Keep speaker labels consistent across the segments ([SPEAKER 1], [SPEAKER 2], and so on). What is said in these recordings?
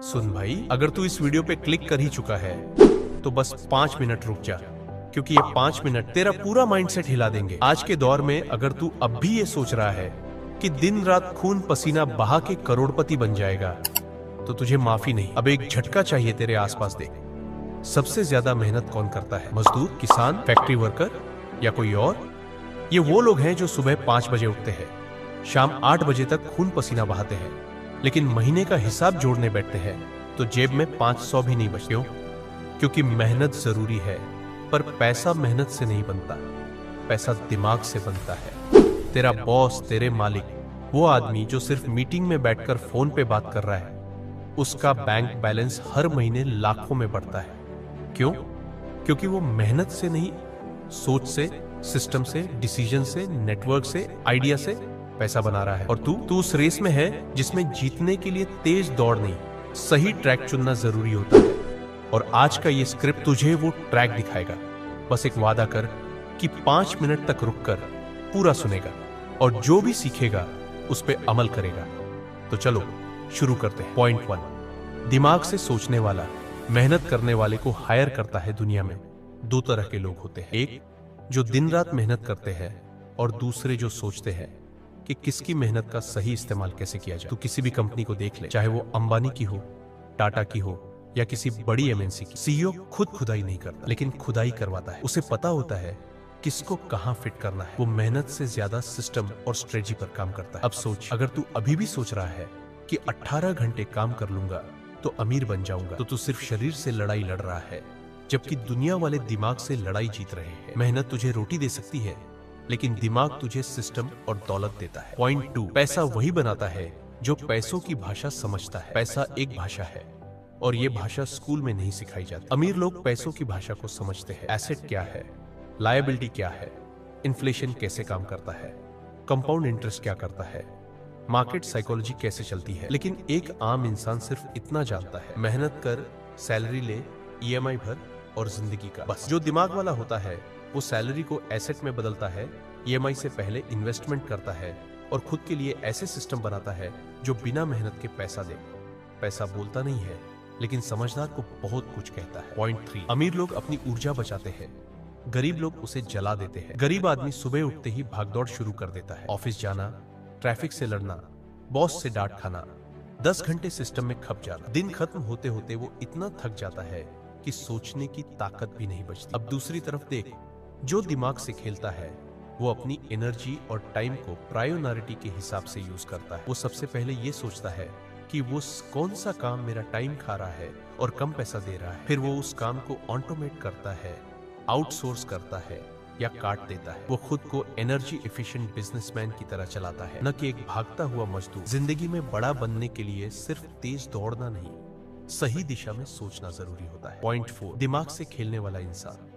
[SPEAKER 1] सुन भाई, अगर तू इस वीडियो पे क्लिक कर ही चुका है तो बस 5 मिनट रुक जा, क्योंकि ये 5 मिनट तेरा पूरा माइंडसेट हिला देंगे। आज के दौर में अगर तू अब भी ये सोच रहा है कि दिन रात खून पसीना बहा के करोड़पति बन जाएगा, तो तुझे माफी नहीं, अब एक झटका चाहिए तेरे आसपास देख। सबसे ज्यादा मेहनत कौन करता है? मजदूर, किसान, फैक्ट्री वर्कर या कोई और? ये वो लोग हैं जो सुबह 5 बजे उठते हैं, शाम 8 बजे तक खून पसीना बहाते हैं, लेकिन महीने का हिसाब जोड़ने बैठते हैं तो जेब में 500 भी नहीं बचते। क्योंकि मेहनत जरूरी है, पर पैसा मेहनत से नहीं बनता, पैसा दिमाग से बनता है। तेरा बॉस, तेरे मालिक, वो आदमी जो सिर्फ मीटिंग में बैठकर फोन पे बात कर रहा है, उसका बैंक बैलेंस हर महीने लाखों में बढ़ता है। क्यों? क्योंकि वो मेहनत से नहीं, सोच से, सिस्टम से, डिसीजन से, नेटवर्क से, आइडिया से पैसा बना रहा है। और तू उस रेस में है जिसमें जीतने के लिए तेज दौड़ नहीं, सही ट्रैक चुनना जरूरी होता है। और आज का ये स्क्रिप्ट तुझे वो ट्रैक दिखाएगा। बस एक वादा कर कि 5 मिनट तक रुककर पूरा सुनेगा और जो भी सीखेगा उस पर अमल करेगा। तो चलो शुरू करते हैं। पॉइंट 1, दिमाग से सोचने वाला, मेहनत करने वाले को हायर करता है दुनिया में 2 तरह के लोग होते हैं। एक जो दिन रात मेहनत करते हैं, और दूसरे जो सोचते हैं कि किसकी मेहनत का सही इस्तेमाल कैसे किया जाए। तू किसी भी कंपनी को देख ले, चाहे वो अंबानी की हो, टाटा की हो या किसी बड़ी एमएनसी की, सीईओ खुद खुदाई नहीं करता, लेकिन खुदाई करवाता है। उसे पता होता है किसको कहां फिट करना है। वो मेहनत से ज्यादा सिस्टम और स्ट्रेटजी पर काम करता है। अब सोच, अगर तू अभी भी सोच रहा है कि 18 घंटे काम कर लूंगा तो अमीर बन जाऊंगा, तो तू सिर्फ शरीर से लड़ाई लड़ रहा है, जबकि दुनिया वाले दिमाग से लड़ाई जीत रहे हैं। मेहनत तुझे रोटी दे सकती है, लेकिन दिमाग तुझे सिस्टम और दौलत देता है। पॉइंट 2, पैसा वही बनाता है जो पैसों की भाषा समझता है। पैसा एक भाषा है और ये भाषा स्कूल में नहीं सिखाई जाती। अमीर लोग पैसों की भाषा को समझते हैं। एसेट क्या है, लायबिलिटी क्या है, इन्फ्लेशन कैसे काम करता है, कंपाउंड इंटरेस्ट क्या करता है, मार्केट साइकोलॉजी कैसे चलती है। लेकिन एक आम इंसान सिर्फ इतना जानता है, मेहनत कर, सैलरी ले, ईएमआई भर और जिंदगी का बस। जो दिमाग वाला होता है वो सैलरी को एसेट में बदलता है, ईएमआई से पहले इन्वेस्टमेंट करता है और खुद के लिए ऐसे सिस्टम बनाता है जो बिना मेहनत के पैसा दे। पैसा बोलता नहीं है, लेकिन समझदार को बहुत कुछ कहता है। पॉइंट 3, अमीर लोग अपनी ऊर्जा बचाते हैं, गरीब लोग उसे जला देते हैं। गरीब आदमी सुबह उठते ही भागदौड़ शुरू कर देता है, ऑफिस जाना, ट्रैफिक से लड़ना, बॉस से डांट खाना, 10 घंटे सिस्टम में खप जाना। दिन खत्म होते होते वो इतना थक जाता है कि सोचने की ताकत भी नहीं बचती। अब दूसरी तरफ देख, जो दिमाग से खेलता है वो अपनी एनर्जी और टाइम को प्रायोरिटी के हिसाब से यूज करता है। वो सबसे पहले ये सोचता है कि वो कौन सा काम मेरा टाइम खा रहा है और कम पैसा दे रहा है। फिर वो उस काम को ऑटोमेट करता है, आउटसोर्स करता है या काट देता है। वो खुद को एनर्जी एफिशिएंट बिजनेसमैन की तरह चलाता है, न कि एक भागता हुआ मजदूर। जिंदगी में बड़ा बनने के लिए सिर्फ तेज दौड़ना नहीं, सही दिशा में सोचना जरूरी होता है। पॉइंट 4, दिमाग से खेलने वाला इंसान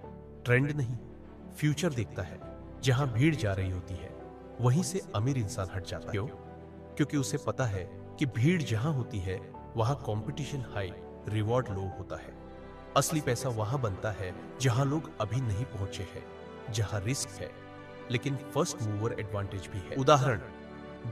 [SPEAKER 1] ट्रेंड नहीं, फ्यूचर देखता है। जहां भीड़ जा रही होती है वहीं से अमीर इंसान हट जाता है। क्यों? क्योंकि उसे पता है कि भीड़ जहां होती है वहां कंपटीशन हाई, रिवॉर्ड लो होता है। असली पैसा वहां बनता है जहां लोग अभी नहीं पहुंचे हैं, जहां रिस्क है लेकिन फर्स्ट मूवर एडवांटेज भी है। उदाहरण,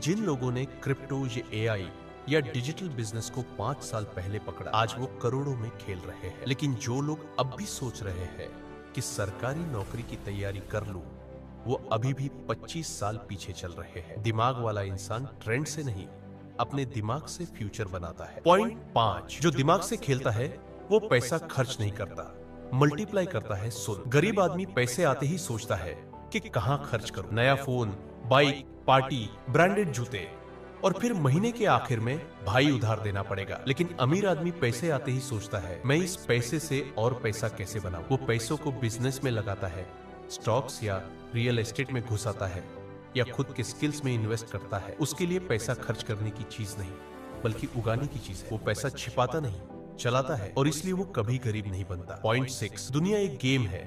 [SPEAKER 1] जिन लोगों ने क्रिप्टो, ये एआई या डिजिटल बिजनेस को 5 साल पहले पकड़ा, आज वो करोड़ों में खेल रहे हैं। लेकिन जो लोग अब भी सोच रहे हैं कि सरकारी नौकरी की तैयारी कर लूं, वो अभी भी 25 साल पीछे चल रहे हैं। दिमाग वाला इंसान ट्रेंड से नहीं, अपने दिमाग से फ्यूचर बनाता है। पॉइंट 5, जो दिमाग से खेलता है वो पैसा खर्च नहीं करता, मल्टीप्लाई करता है। सुन, गरीब आदमी पैसे आते ही सोचता है कि कहां खर्च करूं, नया फोन, बाइक, पार्टी, ब्रांडेड जूते, और फिर महीने के आखिर में भाई उधार देना पड़ेगा। लेकिन अमीर आदमी पैसे आते ही सोचता है, मैं इस पैसे से और पैसा कैसे बनाऊं। वो पैसों को बिजनेस में लगाता है, स्टॉक्स या रियल एस्टेट में घुसाता है, या खुद के स्किल्स में इन्वेस्ट करता है। उसके लिए पैसा खर्च करने की चीज नहीं, बल्कि उगाने की चीज है। वो पैसा छिपाता नहीं, चलाता है, और इसलिए वो कभी गरीब नहीं बनता। पॉइंट 6, दुनिया एक गेम है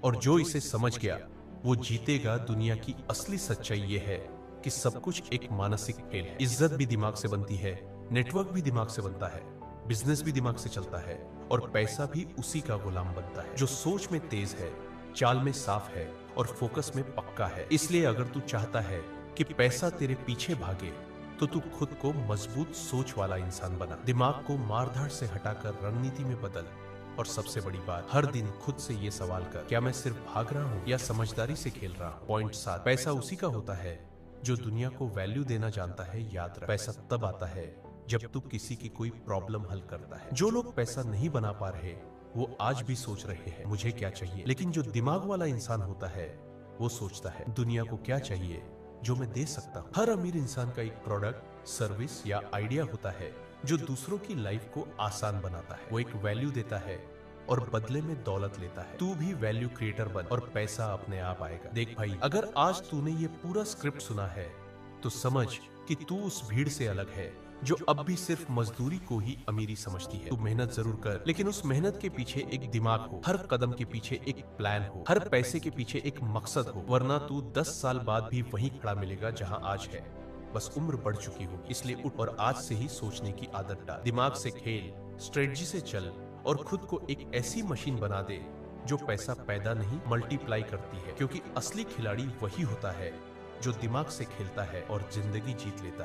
[SPEAKER 1] और जो इसे समझ गया वो जीतेगा। दुनिया की असली सच्चाई ये है कि सब कुछ एक मानसिक खेल है। इज्जत भी दिमाग से बनती है, नेटवर्क भी दिमाग से बनता है, बिजनेस भी दिमाग से चलता है, और पैसा भी उसी का गुलाम बनता है जो सोच में तेज है, चाल में साफ है और फोकस में पक्का है। इसलिए अगर तू चाहता है कि पैसा तेरे पीछे भागे, तो तू खुद को मजबूत सोच वाला इंसान बना। दिमाग को मारधाड़ से हटाकर रणनीति में बदल। और सबसे बड़ी बात, हर दिन खुद से ये सवाल कर, क्या मैं सिर्फ भाग रहा हूँ या समझदारी से खेल रहा हूँ। पॉइंट 7, पैसा उसी का होता है जो दुनिया को वैल्यू देना जानता है। याद रख, पैसा तब आता है जब तू किसी की कोई प्रॉब्लम हल करता है। जो लोग पैसा नहीं बना पा रहे वो आज भी सोच रहे हैं मुझे क्या चाहिए, लेकिन जो दिमाग वाला इंसान होता है वो सोचता है दुनिया को क्या चाहिए जो मैं दे सकता हूँ। हर अमीर इंसान का एक प्रोडक्ट, सर्विस या आइडिया होता है जो दूसरों की लाइफ को आसान बनाता है। वो एक वैल्यू देता है और बदले में दौलत लेता है। तू भी वैल्यू क्रिएटर बन और पैसा अपने आप आएगा। देख भाई, अगर आज तूने ये पूरा स्क्रिप्ट सुना है तो समझ कि तू उस भीड़ से अलग है जो अब भी सिर्फ मजदूरी को ही अमीरी समझती है। तू मेहनत जरूर कर, लेकिन उस मेहनत के पीछे एक दिमाग हो, हर कदम के पीछे एक प्लान हो, हर पैसे के पीछे एक मकसद हो, वरना तू 10 साल बाद भी वहीं खड़ा मिलेगा जहां आज है। बस उम्र बढ़ चुकी होगी, इसलिए उठ और आज से ही सोचने की आदत डाल। दिमाग से खेल, स्ट्रेटजी से चल और खुद को एक ऐसी मशीन बना दे जो पैसा पैदा नहीं मल्टीप्लाई करती है, क्योंकि असली खिलाड़ी वही होता है जो दिमाग से खेलता है और जिंदगी जीत लेता है।